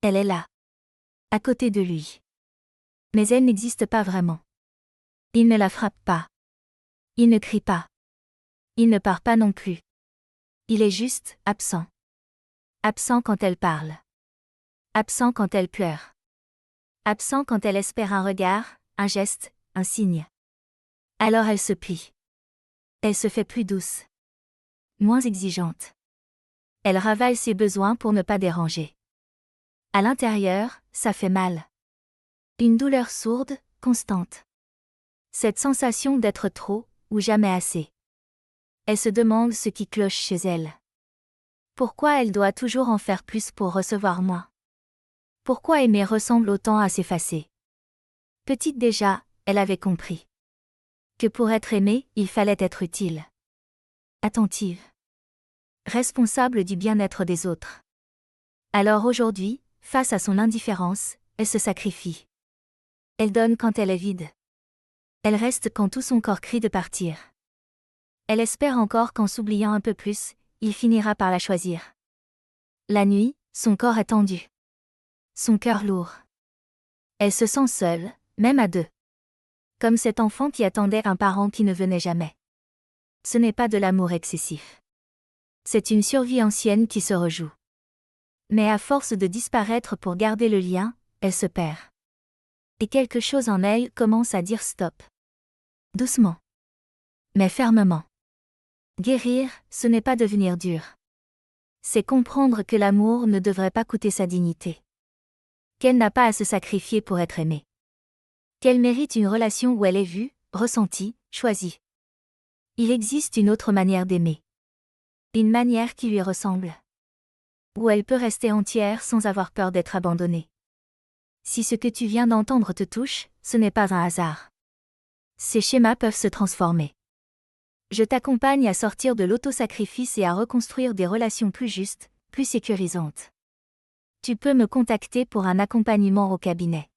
Elle est là. À côté de lui. Mais elle n'existe pas vraiment. Il ne la frappe pas. Il ne crie pas. Il ne part pas non plus. Il est juste absent. Absent quand elle parle. Absent quand elle pleure. Absent quand elle espère un regard, un geste, un signe. Alors elle se plie. Elle se fait plus douce. Moins exigeante. Elle ravale ses besoins pour ne pas déranger. À l'intérieur, ça fait mal. Une douleur sourde, constante. Cette sensation d'être trop, ou jamais assez. Elle se demande ce qui cloche chez elle. Pourquoi elle doit toujours en faire plus pour recevoir moins? Pourquoi aimer ressemble autant à s'effacer? Petite déjà, elle avait compris. Que pour être aimée, il fallait être utile. Attentive. Responsable du bien-être des autres. Alors aujourd'hui, face à son indifférence, elle se sacrifie. Elle donne quand elle est vide. Elle reste quand tout son corps crie de partir. Elle espère encore qu'en s'oubliant un peu plus, il finira par la choisir. La nuit, son corps est tendu. Son cœur lourd. Elle se sent seule, même à deux. Comme cet enfant qui attendait un parent qui ne venait jamais. Ce n'est pas de l'amour excessif. C'est une survie ancienne qui se rejoue. Mais à force de disparaître pour garder le lien, elle se perd. Et quelque chose en elle commence à dire stop. Doucement. Mais fermement. Guérir, ce n'est pas devenir dur. C'est comprendre que l'amour ne devrait pas coûter sa dignité. Qu'elle n'a pas à se sacrifier pour être aimée. Qu'elle mérite une relation où elle est vue, ressentie, choisie. Il existe une autre manière d'aimer. Une manière qui lui ressemble. Où elle peut rester entière sans avoir peur d'être abandonnée. Si ce que tu viens d'entendre te touche, ce n'est pas un hasard. Ces schémas peuvent se transformer. Je t'accompagne à sortir de l'autosacrifice et à reconstruire des relations plus justes, plus sécurisantes. Tu peux me contacter pour un accompagnement au cabinet.